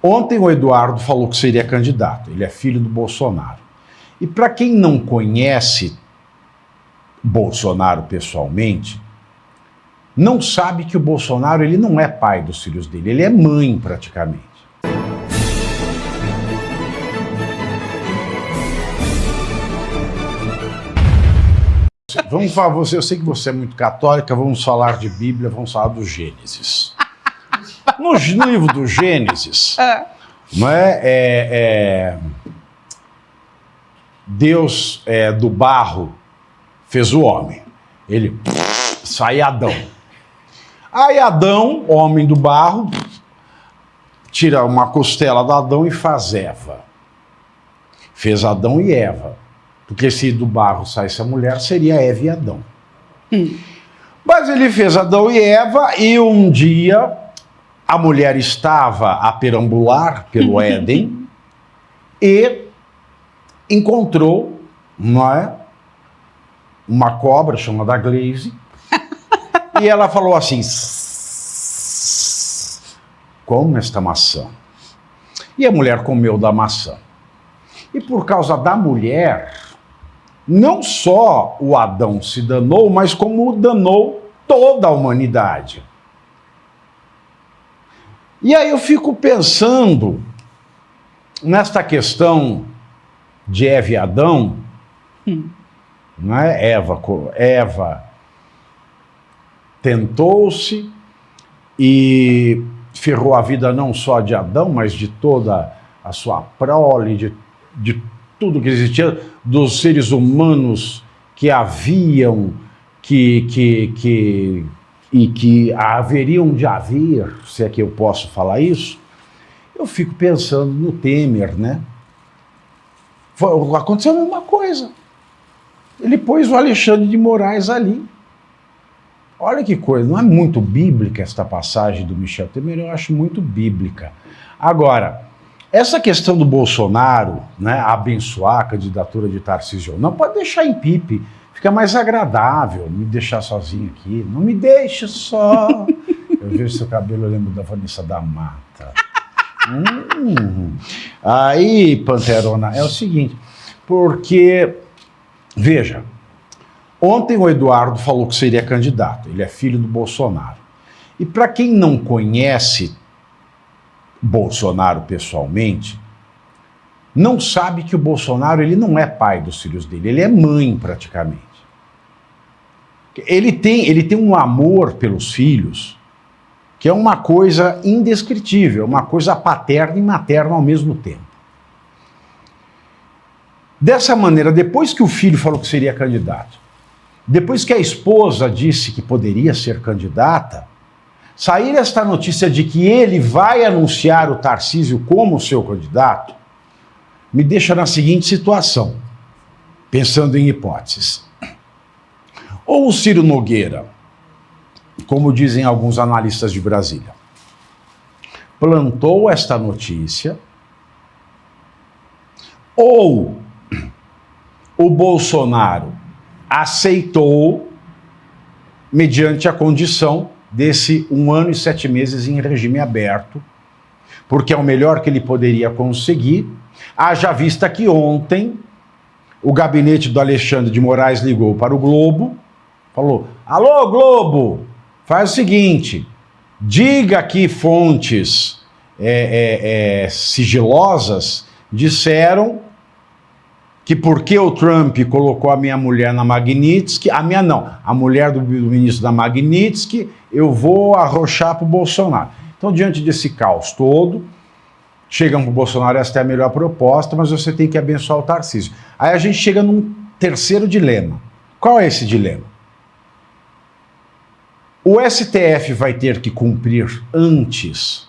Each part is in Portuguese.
Ontem o Eduardo falou que seria candidato, ele é filho do Bolsonaro. E para quem não conhece Bolsonaro pessoalmente, não sabe que o Bolsonaro ele não é pai dos filhos dele, ele é mãe praticamente. Vamos falar, eu sei que você é muito católica, vamos falar de Bíblia, vamos falar do Gênesis. No livro do Gênesis, não Deus do barro fez o homem. Ele sai Adão. Aí Adão, homem do barro, tira uma costela de Adão e faz Eva. Fez Adão e Eva. Porque se do barro saísse a mulher, seria Eva e Adão. Mas ele fez Adão e Eva e um dia a mulher estava a perambular pelo Éden e encontrou, uma cobra chamada Glaze e ela falou assim: come esta maçã. E a mulher comeu da maçã. E por causa da mulher, não só o Adão se danou, mas como danou toda a humanidade. E aí eu fico pensando nesta questão de Eva e Adão, não é? Eva tentou-se e ferrou a vida não só de Adão, mas de toda a sua prole, de tudo que existia, dos seres humanos que haviam, e que haveriam de haver, se é que eu posso falar isso. Eu fico pensando no Temer, né? Aconteceu a mesma coisa. Ele pôs o Alexandre de Moraes ali. Olha que coisa, não é muito bíblica esta passagem do Michel Temer? Eu acho muito bíblica. Agora, essa questão do Bolsonaro, né, abençoar a candidatura de Tarcísio, não pode deixar em pipe, fica mais agradável me deixar sozinho aqui. Não me deixe só. Eu vejo seu cabelo, eu lembro da Vanessa da Mata. Aí, Panterona, é o seguinte, porque, veja, ontem o Eduardo falou que seria candidato, ele é filho do Bolsonaro. E para quem não conhece Bolsonaro pessoalmente, não sabe que o Bolsonaro ele não é pai dos filhos dele, ele é mãe praticamente. Ele tem um amor pelos filhos que é uma coisa indescritível, uma coisa paterna e materna ao mesmo tempo. Dessa maneira, depois que o filho falou que seria candidato, depois que a esposa disse que poderia ser candidata, sair esta notícia de que ele vai anunciar o Tarcísio como seu candidato, me deixa na seguinte situação, pensando em hipóteses. Ou o Ciro Nogueira, como dizem alguns analistas de Brasília, plantou esta notícia, ou o Bolsonaro aceitou mediante a condição desse 1 ano e 7 meses em regime aberto, porque é o melhor que ele poderia conseguir, haja vista que ontem o gabinete do Alexandre de Moraes ligou para o Globo, falou: alô Globo, faz o seguinte, diga que fontes sigilosas disseram que porque o Trump colocou a minha mulher na Magnitsky, a mulher do ministro da Magnitsky, eu vou arrochar para o Bolsonaro. Então, diante desse caos todo, chegam para o Bolsonaro, esta é a melhor proposta, mas você tem que abençoar o Tarcísio. Aí a gente chega num terceiro dilema. Qual é esse dilema? O STF vai ter que cumprir antes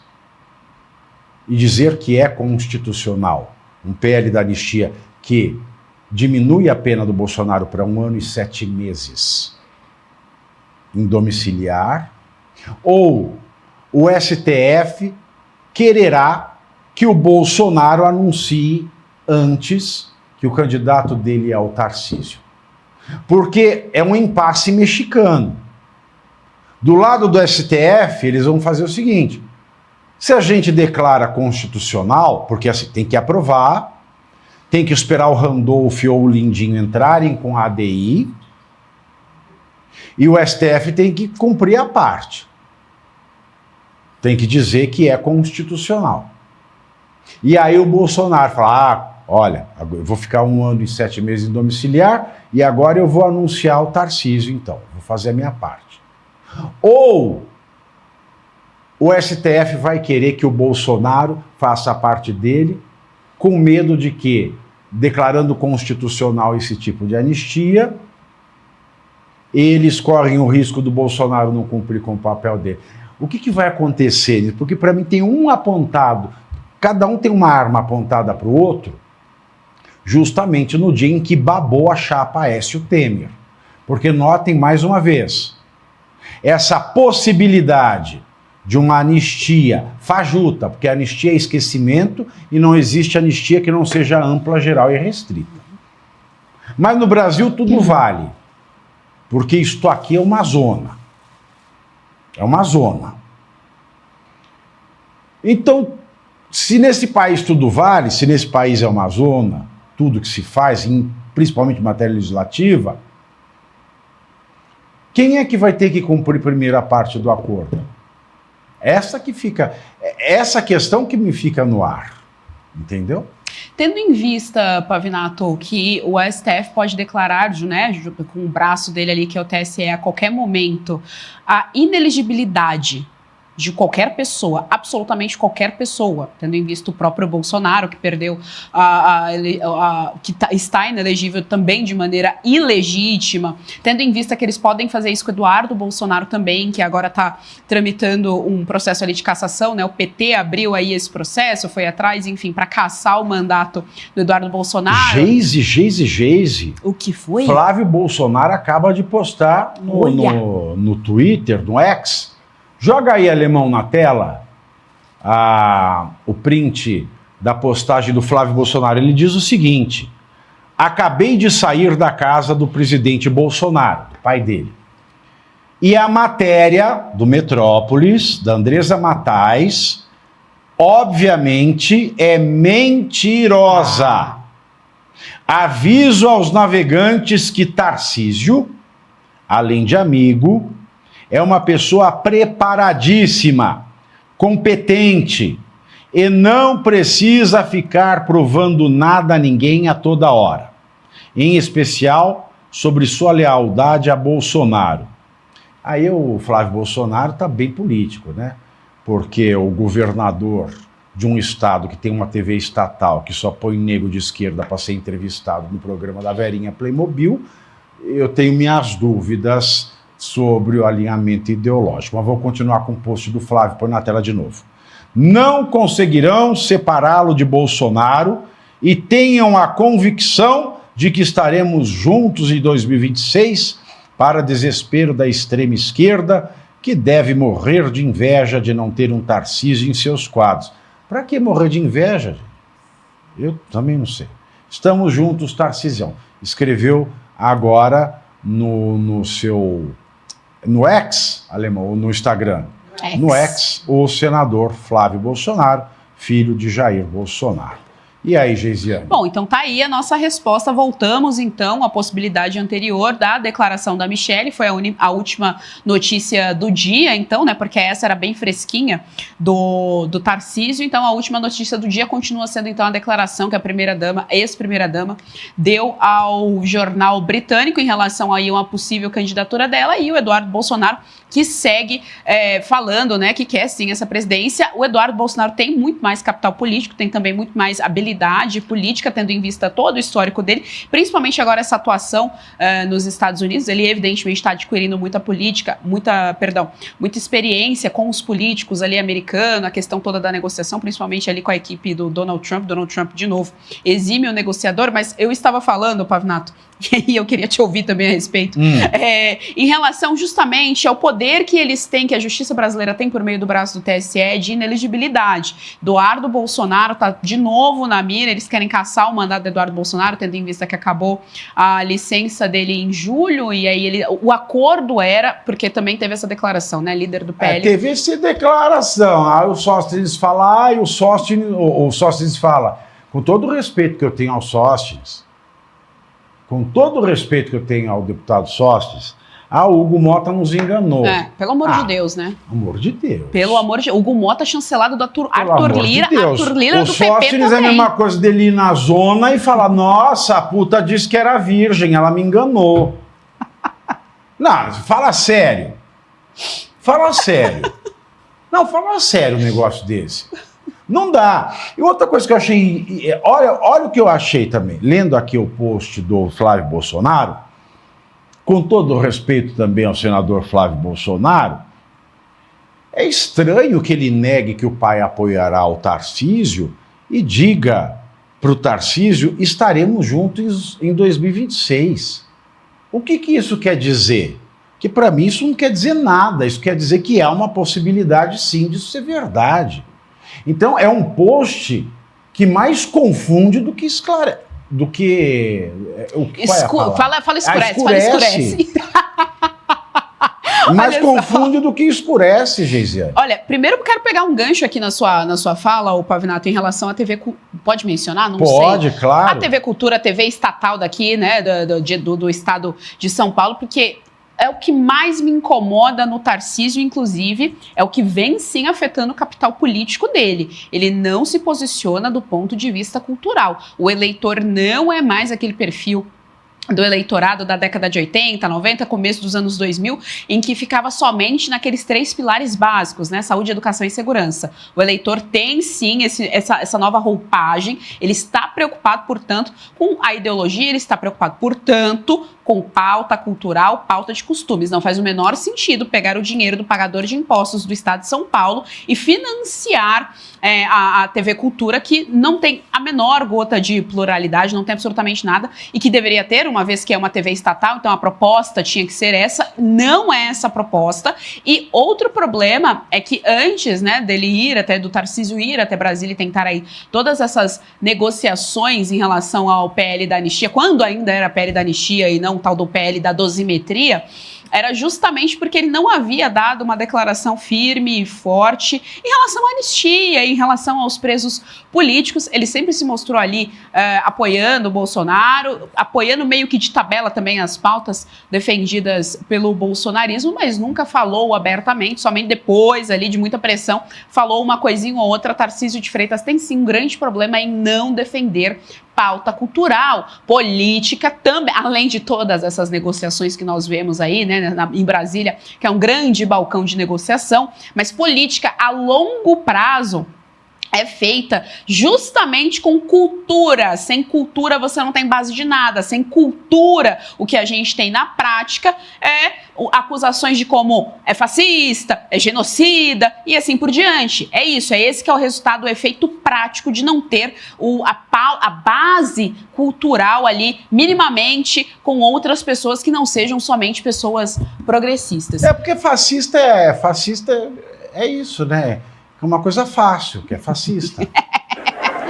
e dizer que é constitucional um PL da anistia que diminui a pena do Bolsonaro para 1 ano e 7 meses em domiciliar, ou o STF quererá que o Bolsonaro anuncie antes que o candidato dele é o Tarcísio. Porque é um impasse mexicano. Do lado do STF, eles vão fazer o seguinte: Se a gente declara constitucional, porque assim, tem que aprovar, tem que esperar o Randolph ou o Lindinho entrarem com a ADI, e o STF tem que cumprir a parte. Tem que dizer que é constitucional. E aí o Bolsonaro fala, olha, eu vou ficar 1 ano e 7 meses em domiciliar e agora eu vou anunciar o Tarcísio, então. Vou fazer a minha parte. Ou o STF vai querer que o Bolsonaro faça a parte dele, com medo de que, declarando constitucional esse tipo de anistia, eles correm o risco do Bolsonaro não cumprir com o papel dele. O que vai acontecer? Porque para mim tem um apontado, cada um tem uma arma apontada para o outro, justamente no dia em que babou a chapa Aécio Temer. Porque notem mais uma vez, essa possibilidade de uma anistia fajuta, porque a anistia é esquecimento e não existe anistia que não seja ampla, geral e restrita. Mas no Brasil tudo vale, porque isto aqui é uma zona. É uma zona. Então, se nesse país tudo vale, se nesse país é uma zona, tudo que se faz, principalmente em matéria legislativa, quem é que vai ter que cumprir primeiro a parte do acordo? Essa questão que me fica no ar, entendeu? Tendo em vista, Pavinato, que o STF pode declarar, né, com o braço dele ali, que é o TSE, a qualquer momento, a inelegibilidade de qualquer pessoa, absolutamente qualquer pessoa, tendo em vista o próprio Bolsonaro, que perdeu, está inelegível também de maneira ilegítima, tendo em vista que eles podem fazer isso com o Eduardo Bolsonaro também, que agora está tramitando um processo ali de cassação, né? O PT abriu aí esse processo, foi atrás, enfim, para cassar o mandato do Eduardo Bolsonaro. Geise. O que foi? Flávio Bolsonaro acaba de postar no Twitter, no X. Joga aí, alemão, na tela o print da postagem do Flávio Bolsonaro. Ele diz o seguinte: acabei de sair da casa do presidente Bolsonaro, pai dele. E a matéria do Metrópolis, da Andresa Matais, obviamente é mentirosa. Aviso aos navegantes que Tarcísio, além de amigo, é uma pessoa preparadíssima, competente e não precisa ficar provando nada a ninguém a toda hora, em especial sobre sua lealdade a Bolsonaro. Aí o Flávio Bolsonaro está bem político, né? Porque o governador de um estado que tem uma TV estatal que só põe nego de esquerda para ser entrevistado no programa da Verinha Playmobil, eu tenho minhas dúvidas sobre o alinhamento ideológico. Mas vou continuar com o post do Flávio, põe na tela de novo. Não conseguirão separá-lo de Bolsonaro e tenham a convicção de que estaremos juntos em 2026 para desespero da extrema esquerda, que deve morrer de inveja de não ter um Tarcísio em seus quadros. Para que morrer de inveja, gente? Eu também não sei. Estamos juntos, Tarcísio. Escreveu agora no X, alemão, ou no Instagram, no X, o senador Flávio Bolsonaro, filho de Jair Bolsonaro. E aí, Geisiane? Bom, então tá aí a nossa resposta. Voltamos, então, à possibilidade anterior da declaração da Michelle. Foi a última notícia do dia, então, né? Porque essa era bem fresquinha do Tarcísio. Então, a última notícia do dia continua sendo, então, a declaração que a primeira-dama, ex-primeira-dama, deu ao jornal britânico em relação aí a uma possível candidatura dela, e o Eduardo Bolsonaro, que segue falando, né, que quer sim essa presidência. O Eduardo Bolsonaro tem muito mais capital político, tem também muito mais habilidade política, tendo em vista todo o histórico dele, principalmente agora essa atuação nos Estados Unidos. Ele evidentemente está adquirindo muita experiência com os políticos ali americanos, a questão toda da negociação, principalmente ali com a equipe do Donald Trump de novo, exímio negociador. Mas eu estava falando, Pavinato, e aí eu queria te ouvir também a respeito, em relação justamente ao poder que eles têm, que a justiça brasileira tem por meio do braço do TSE de inelegibilidade. Eduardo Bolsonaro está de novo na mira, eles querem caçar o mandato do Eduardo Bolsonaro, tendo em vista que acabou a licença dele em julho, e aí o acordo era, porque também teve essa declaração, né, líder do PL. Teve essa declaração, aí o Sóstenes fala, o Sóstenes fala, com todo o respeito que eu tenho ao Sóstenes, com todo o respeito que eu tenho ao deputado Sóstenes, o Hugo Mota nos enganou. Pelo amor de Deus, né? Amor de Deus. Pelo amor de Deus. Hugo Mota chancelado do Arthur Lira, de Deus. Arthur Lira o do PP Sóstenes também. é a mesma coisa dele ir na zona e falar, nossa, a puta disse que era virgem, ela me enganou. Não, fala sério. Fala sério. Não, fala sério um negócio desse. Não dá. E outra coisa que eu achei... Olha o que eu achei também. Lendo aqui o post do Flávio Bolsonaro, com todo o respeito também ao senador Flávio Bolsonaro, é estranho que ele negue que o pai apoiará o Tarcísio e diga para o Tarcísio, estaremos juntos em 2026. O que isso quer dizer? Que para mim isso não quer dizer nada, isso quer dizer que há uma possibilidade sim disso ser verdade. Então é um post que mais confunde do que esclarece. Fala escurece. Mais confunde do que escurece, Geisiane. Olha, primeiro eu quero pegar um gancho aqui na sua fala, o Pavinato, em relação à TV... Pode mencionar? Não sei. Pode, claro. A TV Cultura, a TV estatal daqui, né, do estado de São Paulo, porque... é o que mais me incomoda no Tarcísio, inclusive, é o que vem sim afetando o capital político dele. Ele não se posiciona do ponto de vista cultural. O eleitor não é mais aquele perfil do eleitorado da década de 80, 90, começo dos anos 2000, em que ficava somente naqueles 3 pilares básicos, né? Saúde, educação e segurança. O eleitor tem, sim, essa nova roupagem, ele está preocupado, portanto, com a ideologia, ele está preocupado, portanto, com pauta cultural, pauta de costumes. Não faz o menor sentido pegar o dinheiro do pagador de impostos do Estado de São Paulo e financiar a TV Cultura, que não tem a menor gota de pluralidade, não tem absolutamente nada, e que deveria ter, uma vez que é uma TV estatal, então a proposta tinha que ser essa, não é essa a proposta. E outro problema é que antes, né, dele ir até, do Tarcísio ir até Brasília e tentar aí todas essas negociações em relação ao PL da anistia, quando ainda era PL da anistia e não o tal do PL da dosimetria, era justamente porque ele não havia dado uma declaração firme e forte em relação à anistia, em relação aos presos políticos. Ele sempre se mostrou ali apoiando o Bolsonaro, apoiando meio que de tabela também as pautas defendidas pelo bolsonarismo, mas nunca falou abertamente, somente depois ali de muita pressão, falou uma coisinha ou outra. Tarcísio de Freitas tem sim um grande problema em não defender pauta cultural, política também, além de todas essas negociações que nós vemos aí, né, em Brasília, que é um grande balcão de negociação, mas política a longo prazo é feita justamente com cultura. Sem cultura você não tem base de nada. Sem cultura, o que a gente tem na prática é acusações de como é fascista, é genocida e assim por diante. É isso, é esse que é o resultado, o efeito prático de não ter a base cultural ali, minimamente, com outras pessoas que não sejam somente pessoas progressistas. É porque fascista é isso, né? É uma coisa fácil, que é fascista.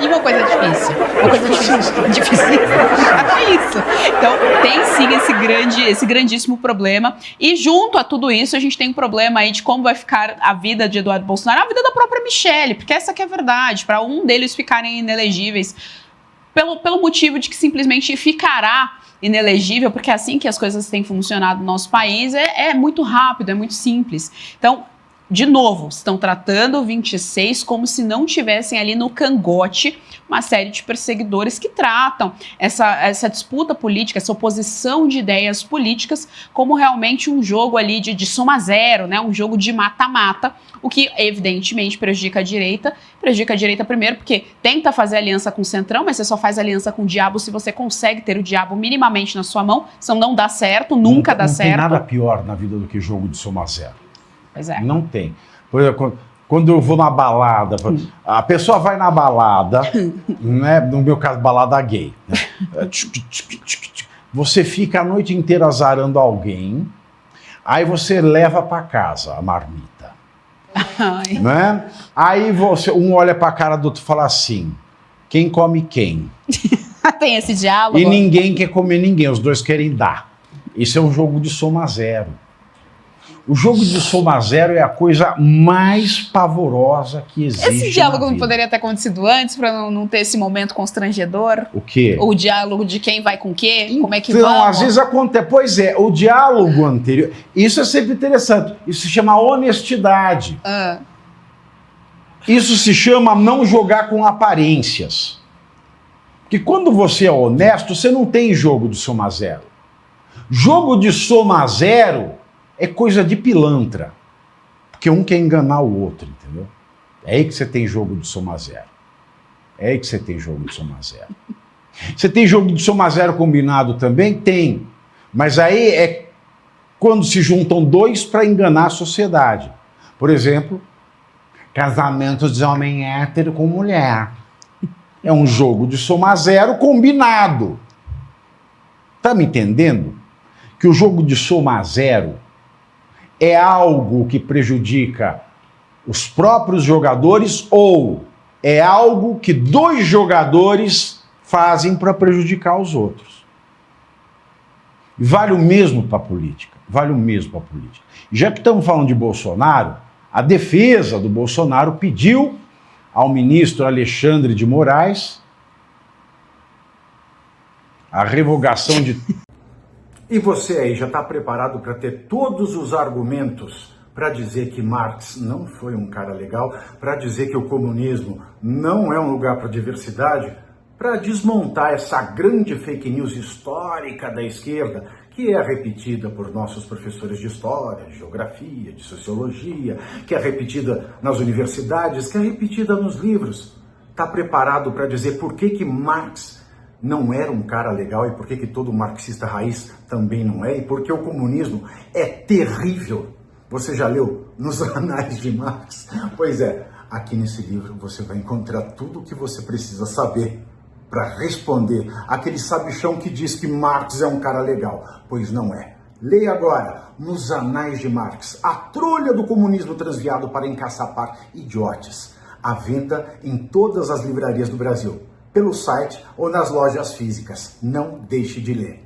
E uma coisa difícil. Uma coisa difícil. É isso. Então, tem sim esse grandíssimo problema. E junto a tudo isso, a gente tem um problema aí de como vai ficar a vida de Eduardo Bolsonaro, a vida da própria Michelle, porque essa que é a verdade. Para um deles ficarem inelegíveis, pelo motivo de que simplesmente ficará inelegível, porque é assim que as coisas têm funcionado no nosso país, é muito rápido, é muito simples. Então, de novo, estão tratando o 26 como se não tivessem ali no cangote uma série de perseguidores que tratam essa disputa política, essa oposição de ideias políticas como realmente um jogo ali de soma zero, né? Um jogo de mata-mata, o que evidentemente prejudica a direita. Prejudica a direita primeiro porque tenta fazer aliança com o Centrão, mas você só faz aliança com o diabo se você consegue ter o diabo minimamente na sua mão, senão não dá certo, nunca dá certo. Não tem nada pior na vida do que jogo de soma zero. Pois é. Não tem. Por exemplo, quando eu vou na balada, a pessoa vai na balada, né, no meu caso, balada gay, né, Você fica a noite inteira azarando alguém, aí você leva para casa a marmita. Ai. Né? Aí um olha para a cara do outro e fala assim, quem come quem? Tem esse diálogo. E ninguém quer comer ninguém, os dois querem dar. Isso é um jogo de soma zero. O jogo de soma zero é a coisa mais pavorosa que existe. Esse diálogo não poderia ter acontecido antes, para não ter esse momento constrangedor? O quê? O diálogo de quem vai com o quê? Como é que Então, vamos? às vezes acontece. Pois é, o diálogo anterior. Isso é sempre interessante. Isso se chama honestidade. Ah. Isso se chama não jogar com aparências. Porque quando você é honesto, você não tem jogo de soma zero. Jogo de soma zero é coisa de pilantra. Porque um quer enganar o outro, entendeu? É aí que você tem jogo de soma zero. É aí que você tem jogo de soma zero. Você tem jogo de soma zero combinado também? Tem. Mas aí é quando se juntam dois para enganar a sociedade. Por exemplo, casamento de homem hétero com mulher. É um jogo de soma zero combinado. Tá me entendendo? Que o jogo de soma zero é algo que prejudica os próprios jogadores ou é algo que dois jogadores fazem para prejudicar os outros. Vale o mesmo para a política. Vale o mesmo para a política. E já que estamos falando de Bolsonaro, a defesa do Bolsonaro pediu ao ministro Alexandre de Moraes a revogação de... E você aí já está preparado para ter todos os argumentos para dizer que Marx não foi um cara legal, para dizer que o comunismo não é um lugar para diversidade, para desmontar essa grande fake news histórica da esquerda, que é repetida por nossos professores de história, de geografia, de sociologia, que é repetida nas universidades, que é repetida nos livros. Está preparado para dizer por que Marx não era um cara legal e por que todo marxista raiz também não é, e porque o comunismo é terrível. Você já leu nos Anais de Marx? Pois é, aqui nesse livro você vai encontrar tudo o que você precisa saber para responder aquele sabichão que diz que Marx é um cara legal, pois não é. Leia agora, nos Anais de Marx, a trolha do comunismo transviado para encaçapar idiotes, à venda em todas as livrarias do Brasil, pelo site ou nas lojas físicas. Não deixe de ler.